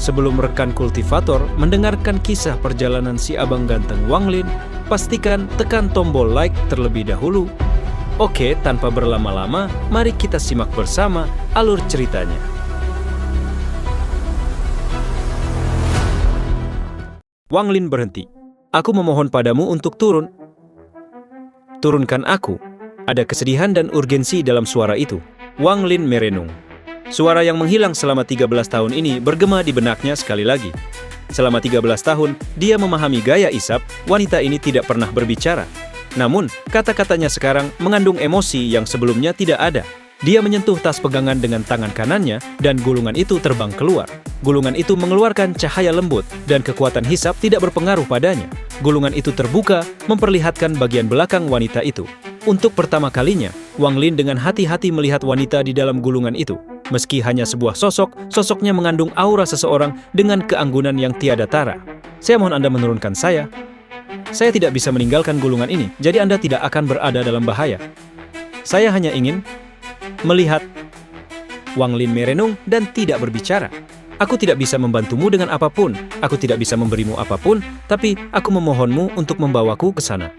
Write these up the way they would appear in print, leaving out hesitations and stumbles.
Sebelum rekan kultivator mendengarkan kisah perjalanan si abang ganteng Wang Lin, pastikan tekan tombol like terlebih dahulu. Oke, tanpa berlama-lama, mari kita simak bersama alur ceritanya. Wang Lin berhenti. Aku memohon padamu untuk turun. Turunkan aku. Ada kesedihan dan urgensi dalam suara itu. Wang Lin merenung. Suara yang menghilang selama 13 tahun ini bergema di benaknya sekali lagi. Selama 13 tahun, dia memahami gaya Isap, wanita ini tidak pernah berbicara. Namun, kata-katanya sekarang mengandung emosi yang sebelumnya tidak ada. Dia menyentuh tas pegangan dengan tangan kanannya dan gulungan itu terbang keluar. Gulungan itu mengeluarkan cahaya lembut dan kekuatan hisap tidak berpengaruh padanya. Gulungan itu terbuka, memperlihatkan bagian belakang wanita itu. Untuk pertama kalinya, Wang Lin dengan hati-hati melihat wanita di dalam gulungan itu. Meski hanya sebuah sosok, sosoknya mengandung aura seseorang dengan keanggunan yang tiada tara. Saya mohon Anda menurunkan saya. Saya tidak bisa meninggalkan gulungan ini, jadi Anda tidak akan berada dalam bahaya. Saya hanya ingin melihat. Wang Lin merenung dan tidak berbicara. Aku tidak bisa membantumu dengan apapun. Aku tidak bisa memberimu apapun, tapi aku memohonmu untuk membawaku ke sana.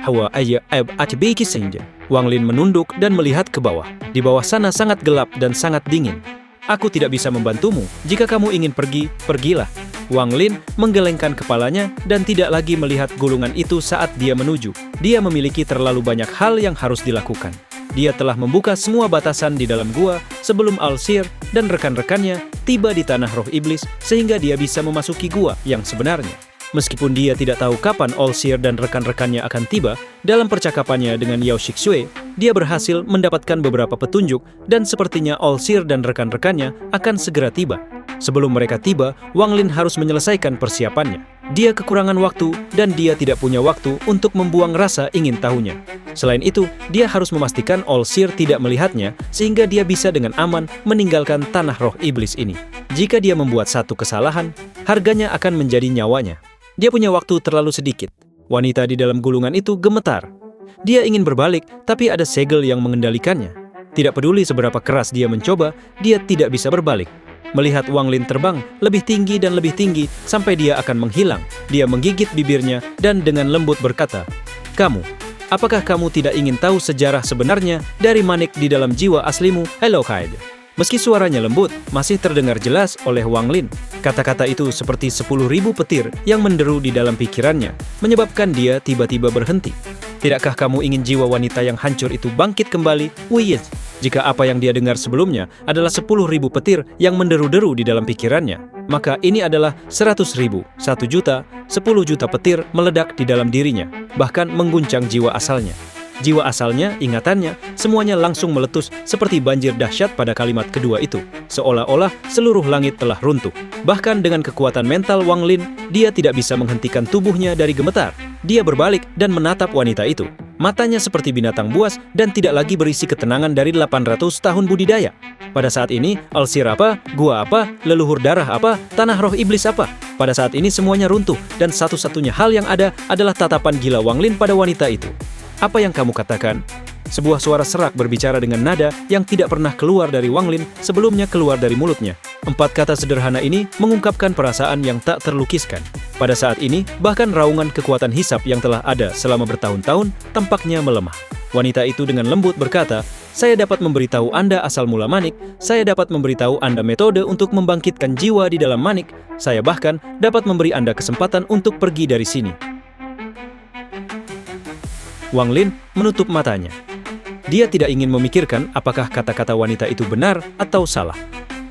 Hawa aja atbiki senja. Wang Lin menunduk dan melihat ke bawah. Di bawah sana sangat gelap dan sangat dingin. Aku tidak bisa membantumu. Jika kamu ingin pergi, pergilah. Wang Lin menggelengkan kepalanya dan tidak lagi melihat gulungan itu saat dia menuju. Dia memiliki terlalu banyak hal yang harus dilakukan. Dia telah membuka semua batasan di dalam gua sebelum Al-Sir dan rekan-rekannya tiba di tanah roh iblis sehingga dia bisa memasuki gua yang sebenarnya. Meskipun dia tidak tahu kapan Al-Sir dan rekan-rekannya akan tiba, dalam percakapannya dengan Yao Shixue, dia berhasil mendapatkan beberapa petunjuk dan sepertinya Al-Sir dan rekan-rekannya akan segera tiba. Sebelum mereka tiba, Wang Lin harus menyelesaikan persiapannya. Dia kekurangan waktu dan dia tidak punya waktu untuk membuang rasa ingin tahunya. Selain itu, dia harus memastikan Al-Sir tidak melihatnya sehingga dia bisa dengan aman meninggalkan tanah roh iblis ini. Jika dia membuat satu kesalahan, harganya akan menjadi nyawanya. Dia punya waktu terlalu sedikit. Wanita di dalam gulungan itu gemetar. Dia ingin berbalik, tapi ada segel yang mengendalikannya. Tidak peduli seberapa keras dia mencoba, dia tidak bisa berbalik. Melihat Wang Lin terbang lebih tinggi dan lebih tinggi sampai dia akan menghilang, dia menggigit bibirnya dan dengan lembut berkata, "Kamu, apakah kamu tidak ingin tahu sejarah sebenarnya dari manik di dalam jiwa aslimu, Hello Kide?" Meski suaranya lembut, masih terdengar jelas oleh Wang Lin. Kata-kata itu seperti 10.000 petir yang menderu di dalam pikirannya, menyebabkan dia tiba-tiba berhenti. Tidakkah kamu ingin jiwa wanita yang hancur itu bangkit kembali? Wiyes. Jika apa yang dia dengar sebelumnya adalah 10.000 petir yang menderu-deru di dalam pikirannya, maka ini adalah 100.000, 1 juta, 10 juta petir meledak di dalam dirinya, bahkan mengguncang jiwa asalnya. Jiwa asalnya, ingatannya, semuanya langsung meletus seperti banjir dahsyat pada kalimat kedua itu. Seolah-olah seluruh langit telah runtuh. Bahkan dengan kekuatan mental Wang Lin, dia tidak bisa menghentikan tubuhnya dari gemetar. Dia berbalik dan menatap wanita itu. Matanya seperti binatang buas dan tidak lagi berisi ketenangan dari 800 tahun budidaya. Pada saat ini, Al-Sir apa, gua apa, leluhur darah apa, tanah roh iblis apa. Pada saat ini semuanya runtuh dan satu-satunya hal yang ada adalah tatapan gila Wang Lin pada wanita itu. Apa yang kamu katakan? Sebuah suara serak berbicara dengan nada yang tidak pernah keluar dari Wang Lin sebelumnya keluar dari mulutnya. 4 kata sederhana ini mengungkapkan perasaan yang tak terlukiskan. Pada saat ini, bahkan raungan kekuatan hisap yang telah ada selama bertahun-tahun tampaknya melemah. Wanita itu dengan lembut berkata, "Saya dapat memberitahu Anda asal mula manik, saya dapat memberitahu Anda metode untuk membangkitkan jiwa di dalam manik, saya bahkan dapat memberi Anda kesempatan untuk pergi dari sini." Wang Lin menutup matanya. Dia tidak ingin memikirkan apakah kata-kata wanita itu benar atau salah.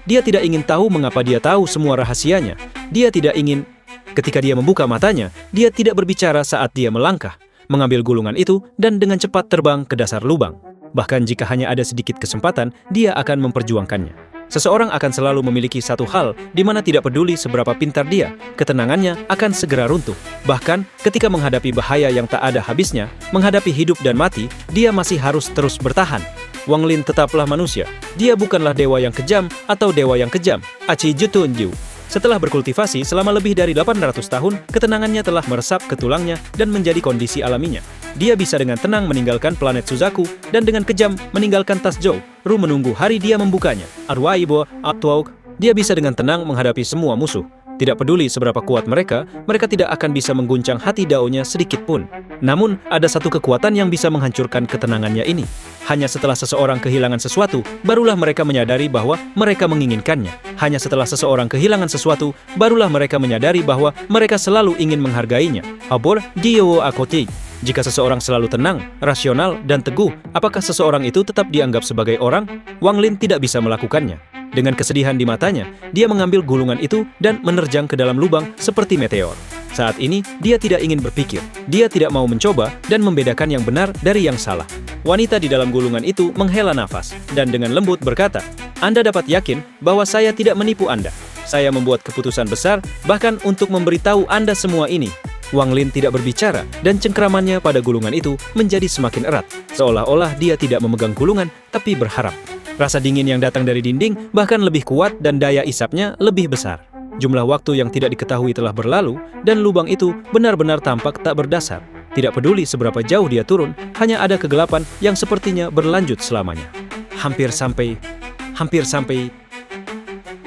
Dia tidak ingin tahu mengapa dia tahu semua rahasianya. Dia tidak ingin. Ketika dia membuka matanya, dia tidak berbicara saat dia melangkah, mengambil gulungan itu dan dengan cepat terbang ke dasar lubang. Bahkan jika hanya ada sedikit kesempatan, dia akan memperjuangkannya. Seseorang akan selalu memiliki satu hal di mana tidak peduli seberapa pintar dia, ketenangannya akan segera runtuh. Bahkan ketika menghadapi bahaya yang tak ada habisnya, menghadapi hidup dan mati, dia masih harus terus bertahan. Wang Lin tetaplah manusia. Dia bukanlah dewa yang kejam atau dewa yang kejam. Aci Jutunju. Setelah berkultivasi selama lebih dari 800 tahun, ketenangannya telah meresap ke tulangnya dan menjadi kondisi alaminya. Dia bisa dengan tenang meninggalkan planet Suzaku dan dengan kejam meninggalkan tas Zhou. Ru menunggu hari dia membukanya. Arwaibo, Atwauk, dia bisa dengan tenang menghadapi semua musuh. Tidak peduli seberapa kuat mereka, mereka tidak akan bisa mengguncang hati Dao-nya sedikit pun. Namun, ada satu kekuatan yang bisa menghancurkan ketenangannya ini. Hanya setelah seseorang kehilangan sesuatu, barulah mereka menyadari bahwa mereka menginginkannya. Hanya setelah seseorang kehilangan sesuatu, barulah mereka menyadari bahwa mereka selalu ingin menghargainya. Habor Dio Akoti. Jika seseorang selalu tenang, rasional, dan teguh, apakah seseorang itu tetap dianggap sebagai orang? Wang Lin tidak bisa melakukannya. Dengan kesedihan di matanya, dia mengambil gulungan itu dan menerjang ke dalam lubang seperti meteor. Saat ini, dia tidak ingin berpikir. Dia tidak mau mencoba dan membedakan yang benar dari yang salah. Wanita di dalam gulungan itu menghela nafas dan dengan lembut berkata, "Anda dapat yakin bahwa saya tidak menipu Anda. Saya membuat keputusan besar, bahkan untuk memberitahu Anda semua ini." Wang Lin tidak berbicara dan cengkramannya pada gulungan itu menjadi semakin erat, seolah-olah dia tidak memegang gulungan, tapi berharap. Rasa dingin yang datang dari dinding bahkan lebih kuat dan daya isapnya lebih besar. Jumlah waktu yang tidak diketahui telah berlalu dan lubang itu benar-benar tampak tak berdasar. Tidak peduli seberapa jauh dia turun, hanya ada kegelapan yang sepertinya berlanjut selamanya. Hampir sampai.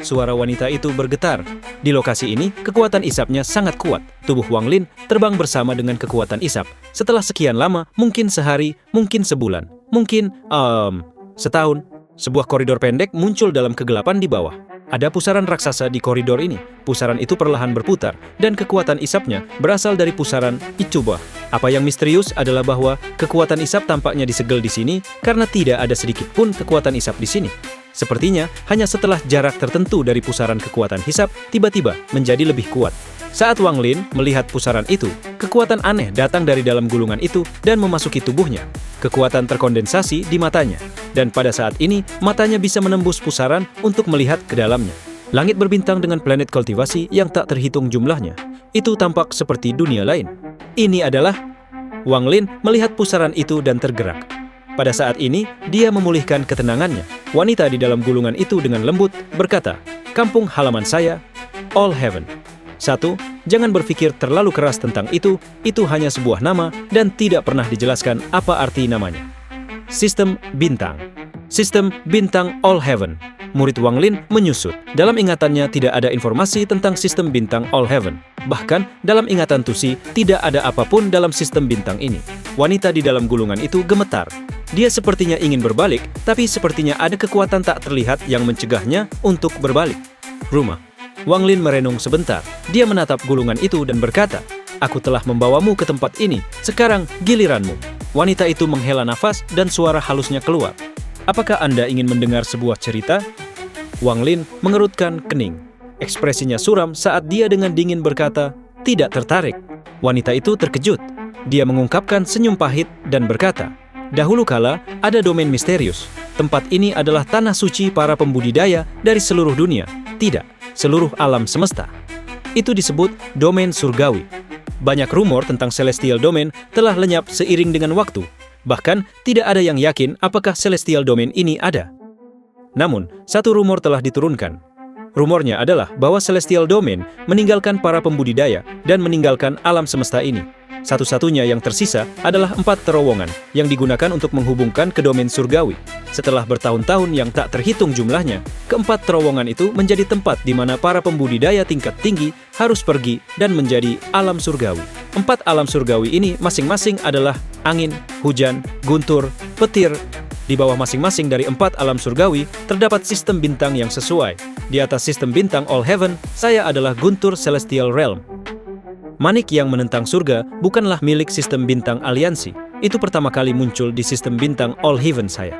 Suara wanita itu bergetar. Di lokasi ini, kekuatan isapnya sangat kuat. Tubuh Wang Lin terbang bersama dengan kekuatan isap. Setelah sekian lama, mungkin sehari, mungkin sebulan, mungkin setahun. Sebuah koridor pendek muncul dalam kegelapan di bawah. Ada pusaran raksasa di koridor ini. Pusaran itu perlahan berputar, dan kekuatan isapnya berasal dari pusaran Ichuba. Apa yang misterius adalah bahwa kekuatan isap tampaknya disegel di sini karena tidak ada sedikit pun kekuatan isap di sini. Sepertinya hanya setelah jarak tertentu dari pusaran kekuatan hisap tiba-tiba menjadi lebih kuat. Saat Wang Lin melihat pusaran itu, kekuatan aneh datang dari dalam gulungan itu dan memasuki tubuhnya. Kekuatan terkondensasi di matanya, dan pada saat ini matanya bisa menembus pusaran untuk melihat ke dalamnya. Langit berbintang dengan planet kultivasi yang tak terhitung jumlahnya. Itu tampak seperti dunia lain. Ini adalah... Wang Lin melihat pusaran itu dan tergerak. Pada saat ini, dia memulihkan ketenangannya. Wanita di dalam gulungan itu dengan lembut berkata, "Kampung halaman saya, All Heaven." 1. Jangan berpikir terlalu keras tentang itu hanya sebuah nama dan tidak pernah dijelaskan apa arti namanya. Sistem bintang. Sistem bintang All Heaven. Murid Wang Lin menyusut. Dalam ingatannya tidak ada informasi tentang sistem bintang All Heaven. Bahkan dalam ingatan Tusi tidak ada apapun dalam sistem bintang ini. Wanita di dalam gulungan itu gemetar. Dia sepertinya ingin berbalik, tapi sepertinya ada kekuatan tak terlihat yang mencegahnya untuk berbalik. Rumah. Wang Lin merenung sebentar. Dia menatap gulungan itu dan berkata, "Aku telah membawamu ke tempat ini. Sekarang giliranmu." Wanita itu menghela nafas dan suara halusnya keluar. "Apakah Anda ingin mendengar sebuah cerita?" Wang Lin mengerutkan kening. Ekspresinya suram saat dia dengan dingin berkata, "Tidak tertarik." Wanita itu terkejut. Dia mengungkapkan senyum pahit dan berkata, "Dahulu kala ada domain misterius. Tempat ini adalah tanah suci para pembudidaya dari seluruh dunia. Tidak, seluruh alam semesta. Itu disebut domain surgawi. Banyak rumor tentang celestial domain telah lenyap seiring dengan waktu. Bahkan tidak ada yang yakin apakah celestial domain ini ada. Namun, satu rumor telah diturunkan. Rumornya adalah bahwa celestial domain meninggalkan para pembudidaya dan meninggalkan alam semesta ini. Satu-satunya yang tersisa adalah 4 terowongan yang digunakan untuk menghubungkan ke domain surgawi. Setelah bertahun-tahun yang tak terhitung jumlahnya, keempat terowongan itu menjadi tempat di mana para pembudidaya tingkat tinggi harus pergi dan menjadi alam surgawi. 4 alam surgawi ini masing-masing adalah angin, hujan, guntur, petir. Di bawah masing-masing dari 4 alam surgawi terdapat sistem bintang yang sesuai. Di atas sistem bintang All Heaven, saya adalah Guntur Celestial Realm. Manik yang menentang surga bukanlah milik sistem bintang aliansi. Itu pertama kali muncul di sistem bintang All Heaven saya.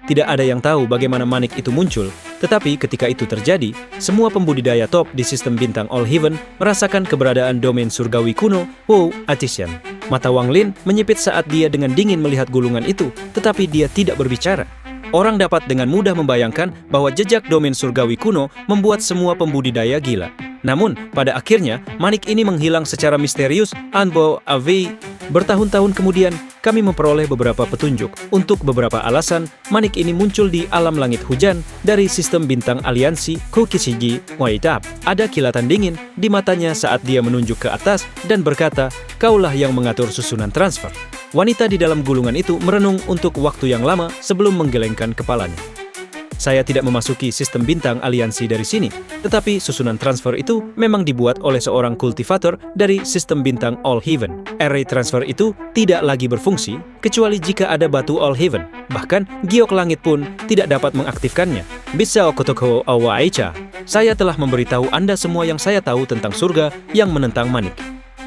Tidak ada yang tahu bagaimana manik itu muncul, tetapi ketika itu terjadi, semua pembudidaya top di sistem bintang All Heaven merasakan keberadaan domain surgawi kuno, Wow Artisan. Mata Wang Lin menyipit saat dia dengan dingin melihat gulungan itu, tetapi dia tidak berbicara. Orang dapat dengan mudah membayangkan bahwa jejak domain surgawi kuno membuat semua pembudidaya gila. Namun, pada akhirnya, manik ini menghilang secara misterius. Anbo Avi. Bertahun-tahun kemudian, kami memperoleh beberapa petunjuk. Untuk beberapa alasan, manik ini muncul di alam langit hujan dari sistem bintang aliansi Kokishigi Waidab. Ada kilatan dingin di matanya saat dia menunjuk ke atas dan berkata, "Kaulah yang mengatur susunan transfer." Wanita di dalam gulungan itu merenung untuk waktu yang lama sebelum menggelengkan kepalanya. Saya tidak memasuki sistem bintang aliansi dari sini, tetapi susunan transfer itu memang dibuat oleh seorang kultivator dari sistem bintang All Heaven. Array transfer itu tidak lagi berfungsi kecuali jika ada batu All Heaven. Bahkan giok langit pun tidak dapat mengaktifkannya. Bisa okotoko awaicha. Saya telah memberitahu Anda semua yang saya tahu tentang surga yang menentang manik.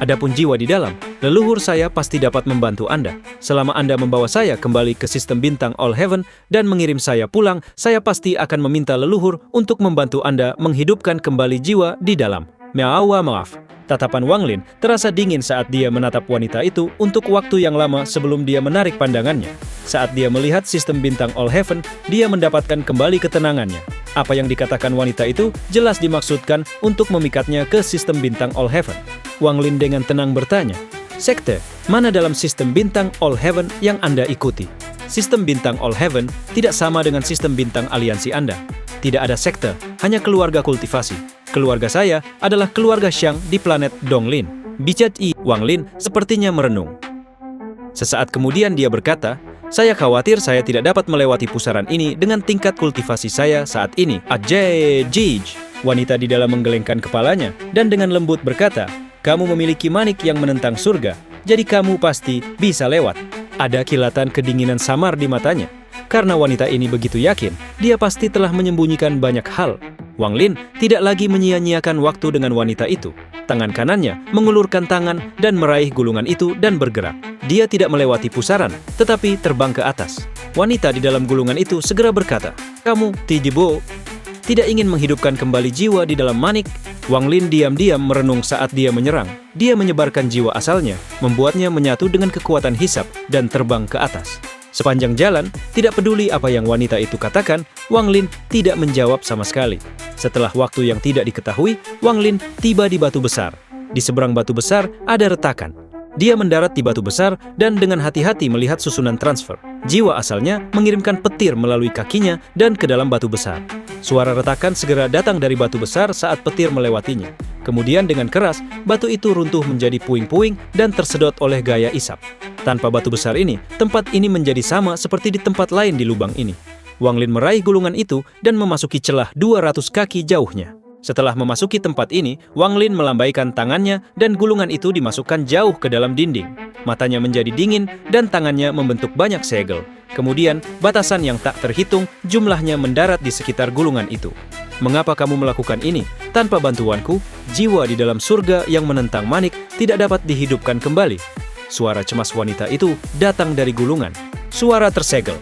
Adapun jiwa di dalam, leluhur saya pasti dapat membantu Anda. Selama Anda membawa saya kembali ke sistem bintang All Heaven dan mengirim saya pulang, saya pasti akan meminta leluhur untuk membantu Anda menghidupkan kembali jiwa di dalam. Maaf. Tatapan Wang Lin terasa dingin saat dia menatap wanita itu untuk waktu yang lama sebelum dia menarik pandangannya. Saat dia melihat sistem bintang All Heaven, dia mendapatkan kembali ketenangannya. Apa yang dikatakan wanita itu jelas dimaksudkan untuk memikatnya ke sistem bintang All Heaven. Wang Lin dengan tenang bertanya, "Sekte, mana dalam sistem bintang All Heaven yang Anda ikuti?" Sistem bintang All Heaven tidak sama dengan sistem bintang aliansi Anda. Tidak ada sekte, hanya keluarga kultivasi. Keluarga saya adalah keluarga Xiang di planet Donglin. Bicat Wang Lin sepertinya merenung. Sesaat kemudian dia berkata, "Saya khawatir saya tidak dapat melewati pusaran ini dengan tingkat kultivasi saya saat ini." Jij. Wanita di dalam menggelengkan kepalanya dan dengan lembut berkata, "Kamu memiliki manik yang menentang surga, jadi kamu pasti bisa lewat." Ada kilatan kedinginan samar di matanya. Karena wanita ini begitu yakin, dia pasti telah menyembunyikan banyak hal. Wang Lin tidak lagi menyia-nyiakan waktu dengan wanita itu. Tangan kanannya mengulurkan tangan dan meraih gulungan itu dan bergerak. Dia tidak melewati pusaran, tetapi terbang ke atas. Wanita di dalam gulungan itu segera berkata, "Kamu, Tijibo, tidak ingin menghidupkan kembali jiwa di dalam manik?" Wang Lin diam-diam merenung saat dia menyerang. Dia menyebarkan jiwa asalnya, membuatnya menyatu dengan kekuatan hisab dan terbang ke atas. Sepanjang jalan, tidak peduli apa yang wanita itu katakan, Wang Lin tidak menjawab sama sekali. Setelah waktu yang tidak diketahui, Wang Lin tiba di batu besar. Di seberang batu besar ada retakan. Dia mendarat di batu besar dan dengan hati-hati melihat susunan transfer. Jiwa asalnya mengirimkan petir melalui kakinya dan ke dalam batu besar. Suara retakan segera datang dari batu besar saat petir melewatinya. Kemudian dengan keras, batu itu runtuh menjadi puing-puing dan tersedot oleh gaya isap. Tanpa batu besar ini, tempat ini menjadi sama seperti di tempat lain di lubang ini. Wang Lin meraih gulungan itu dan memasuki celah 200 kaki jauhnya. Setelah memasuki tempat ini, Wang Lin melambaikan tangannya dan gulungan itu dimasukkan jauh ke dalam dinding. Matanya menjadi dingin dan tangannya membentuk banyak segel. Kemudian, batasan yang tak terhitung jumlahnya mendarat di sekitar gulungan itu. "Mengapa kamu melakukan ini? Tanpa bantuanku, jiwa di dalam surga yang menentang manik tidak dapat dihidupkan kembali." Suara cemas wanita itu datang dari gulungan. Suara tersegel.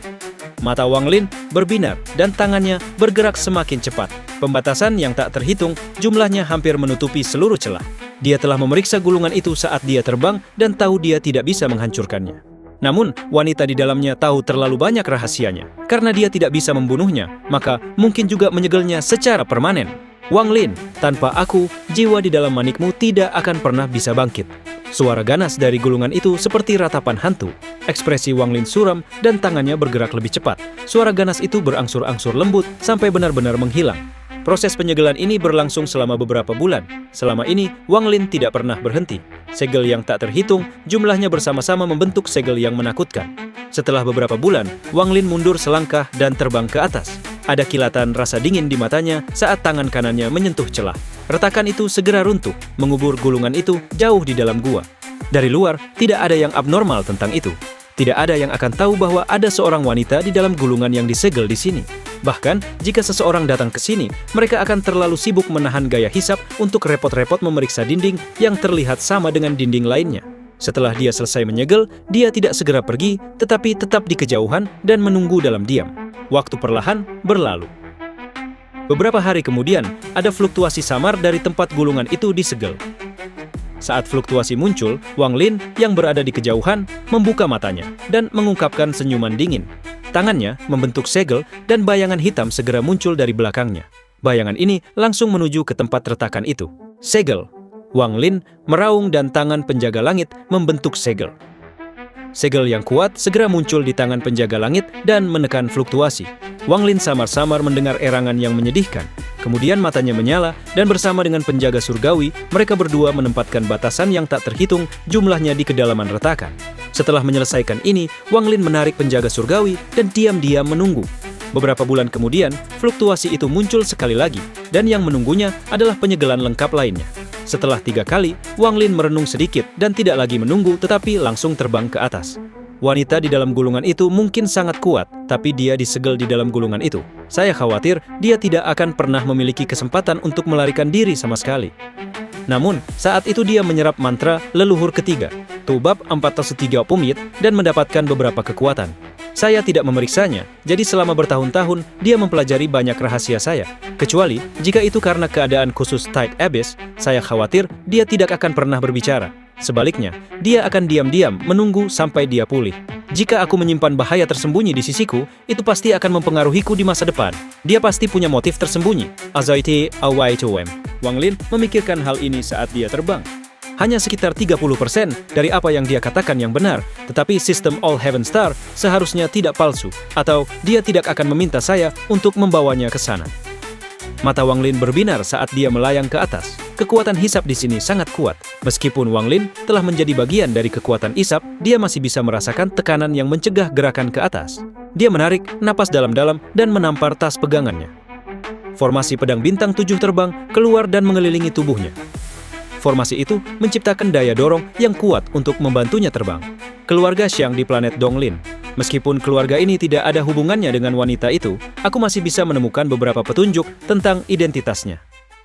Mata Wang Lin berbinar dan tangannya bergerak semakin cepat. Pembatasan yang tak terhitung jumlahnya hampir menutupi seluruh celah. Dia telah memeriksa gulungan itu saat dia terbang dan tahu dia tidak bisa menghancurkannya. Namun, wanita di dalamnya tahu terlalu banyak rahasianya. Karena dia tidak bisa membunuhnya, maka mungkin juga menyegelnya secara permanen. "Wang Lin, tanpa aku, jiwa di dalam manikmu tidak akan pernah bisa bangkit." Suara ganas dari gulungan itu seperti ratapan hantu. Ekspresi Wang Lin suram dan tangannya bergerak lebih cepat. Suara ganas itu berangsur-angsur lembut sampai benar-benar menghilang. Proses penyegelan ini berlangsung selama beberapa bulan. Selama ini, Wang Lin tidak pernah berhenti. Segel yang tak terhitung, jumlahnya bersama-sama membentuk segel yang menakutkan. Setelah beberapa bulan, Wang Lin mundur selangkah dan terbang ke atas. Ada kilatan rasa dingin di matanya saat tangan kanannya menyentuh celah. Retakan itu segera runtuh, mengubur gulungan itu jauh di dalam gua. Dari luar, tidak ada yang abnormal tentang itu. Tidak ada yang akan tahu bahwa ada seorang wanita di dalam gulungan yang disegel di sini. Bahkan, jika seseorang datang ke sini, mereka akan terlalu sibuk menahan gaya hisap untuk repot-repot memeriksa dinding yang terlihat sama dengan dinding lainnya. Setelah dia selesai menyegel, dia tidak segera pergi, tetapi tetap di kejauhan dan menunggu dalam diam. Waktu perlahan berlalu. Beberapa hari kemudian, ada fluktuasi samar dari tempat gulungan itu disegel. Saat fluktuasi muncul, Wang Lin yang berada di kejauhan membuka matanya dan mengungkapkan senyuman dingin. Tangannya membentuk segel dan bayangan hitam segera muncul dari belakangnya. Bayangan ini langsung menuju ke tempat retakan itu. Segel. Wang Lin meraung dan tangan penjaga langit membentuk segel. Segel yang kuat segera muncul di tangan penjaga langit dan menekan fluktuasi. Wang Lin samar-samar mendengar erangan yang menyedihkan. Kemudian matanya menyala dan bersama dengan penjaga surgawi, mereka berdua menempatkan batasan yang tak terhitung jumlahnya di kedalaman retakan. Setelah menyelesaikan ini, Wang Lin menarik penjaga surgawi dan diam-diam menunggu. Beberapa bulan kemudian, fluktuasi itu muncul sekali lagi, dan yang menunggunya adalah penyegelan lengkap lainnya. Setelah 3 kali, Wang Lin merenung sedikit dan tidak lagi menunggu tetapi langsung terbang ke atas. Wanita di dalam gulungan itu mungkin sangat kuat, tapi dia disegel di dalam gulungan itu. Saya khawatir dia tidak akan pernah memiliki kesempatan untuk melarikan diri sama sekali. Namun, saat itu dia menyerap mantra leluhur ketiga, Tubab 403 Pumit, dan mendapatkan beberapa kekuatan. Saya tidak memeriksanya, jadi selama bertahun-tahun dia mempelajari banyak rahasia saya. Kecuali jika itu karena keadaan khusus Tight Abyss, saya khawatir dia tidak akan pernah berbicara. Sebaliknya, dia akan diam-diam menunggu sampai dia pulih. Jika aku menyimpan bahaya tersembunyi di sisiku, itu pasti akan mempengaruhiku di masa depan. Dia pasti punya motif tersembunyi. Azaiti awaitum. Wang Lin memikirkan hal ini saat dia terbang. Hanya sekitar 30% dari apa yang dia katakan yang benar, tetapi sistem All Heaven Star seharusnya tidak palsu, atau dia tidak akan meminta saya untuk membawanya ke sana. Mata Wang Lin berbinar saat dia melayang ke atas. Kekuatan hisap di sini sangat kuat. Meskipun Wang Lin telah menjadi bagian dari kekuatan hisap, dia masih bisa merasakan tekanan yang mencegah gerakan ke atas. Dia menarik napas dalam-dalam dan menampar tas pegangannya. Formasi pedang bintang 7 terbang keluar dan mengelilingi tubuhnya. Formasi itu menciptakan daya dorong yang kuat untuk membantunya terbang. Keluarga Xiang di planet Donglin. Meskipun keluarga ini tidak ada hubungannya dengan wanita itu, aku masih bisa menemukan beberapa petunjuk tentang identitasnya.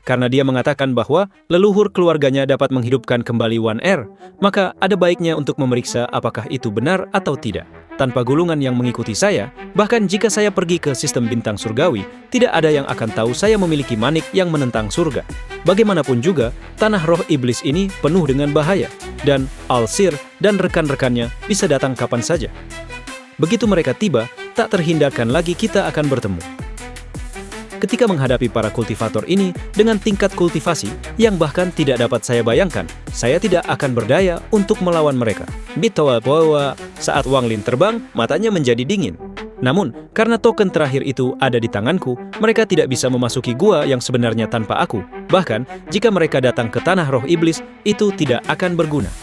Karena dia mengatakan bahwa leluhur keluarganya dapat menghidupkan kembali One Air, maka ada baiknya untuk memeriksa apakah itu benar atau tidak. Tanpa gulungan yang mengikuti saya, bahkan jika saya pergi ke sistem bintang surgawi, tidak ada yang akan tahu saya memiliki manik yang menentang surga. Bagaimanapun juga, tanah roh iblis ini penuh dengan bahaya, dan Al-Sir dan rekan-rekannya bisa datang kapan saja. Begitu mereka tiba, tak terhindarkan lagi kita akan bertemu. Ketika menghadapi para kultivator ini dengan tingkat kultivasi yang bahkan tidak dapat saya bayangkan, saya tidak akan berdaya untuk melawan mereka. Bitawa saat Wang Lin terbang, matanya menjadi dingin. Namun, karena token terakhir itu ada di tanganku, mereka tidak bisa memasuki gua yang sebenarnya tanpa aku. Bahkan, jika mereka datang ke tanah roh iblis, itu tidak akan berguna.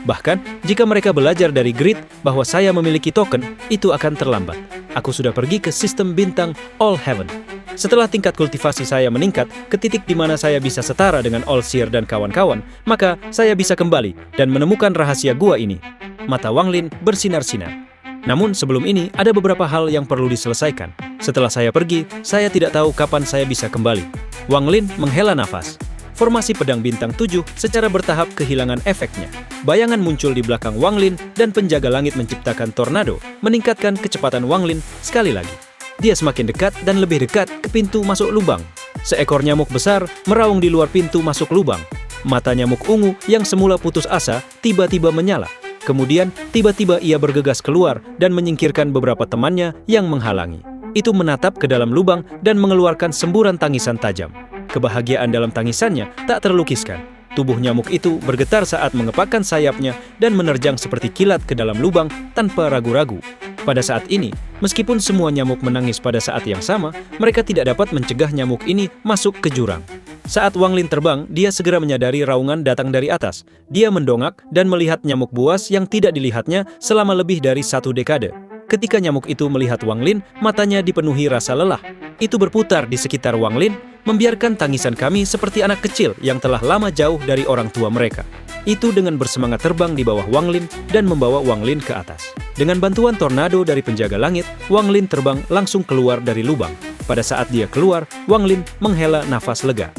Bahkan, jika mereka belajar dari grid bahwa saya memiliki token, itu akan terlambat. Aku sudah pergi ke sistem bintang All Heaven. Setelah tingkat kultivasi saya meningkat ke titik di mana saya bisa setara dengan All-Seer dan kawan-kawan, maka saya bisa kembali dan menemukan rahasia gua ini. Mata Wang Lin bersinar-sinar. Namun sebelum ini, ada beberapa hal yang perlu diselesaikan. Setelah saya pergi, saya tidak tahu kapan saya bisa kembali. Wang Lin menghela nafas. Formasi pedang bintang 7 secara bertahap kehilangan efeknya. Bayangan muncul di belakang Wang Lin dan penjaga langit menciptakan tornado, meningkatkan kecepatan Wang Lin sekali lagi. Dia semakin dekat dan lebih dekat ke pintu masuk lubang. Seekor nyamuk besar meraung di luar pintu masuk lubang. Mata nyamuk ungu yang semula putus asa tiba-tiba menyala. Kemudian tiba-tiba ia bergegas keluar dan menyingkirkan beberapa temannya yang menghalangi. Itu menatap ke dalam lubang dan mengeluarkan semburan tangisan tajam. Kebahagiaan dalam tangisannya tak terlukiskan. Tubuh nyamuk itu bergetar saat mengepakkan sayapnya dan menerjang seperti kilat ke dalam lubang tanpa ragu-ragu. Pada saat ini, meskipun semua nyamuk menangis pada saat yang sama, mereka tidak dapat mencegah nyamuk ini masuk ke jurang. Saat Wang Lin terbang, dia segera menyadari raungan datang dari atas. Dia mendongak dan melihat nyamuk buas yang tidak dilihatnya selama lebih dari 1 dekade. Ketika nyamuk itu melihat Wang Lin, matanya dipenuhi rasa lelah. Itu berputar di sekitar Wang Lin, membiarkan tangisan kami seperti anak kecil yang telah lama jauh dari orang tua mereka. Itu dengan bersemangat terbang di bawah Wang Lin dan membawa Wang Lin ke atas. Dengan bantuan tornado dari penjaga langit, Wang Lin terbang langsung keluar dari lubang. Pada saat dia keluar, Wang Lin menghela nafas lega.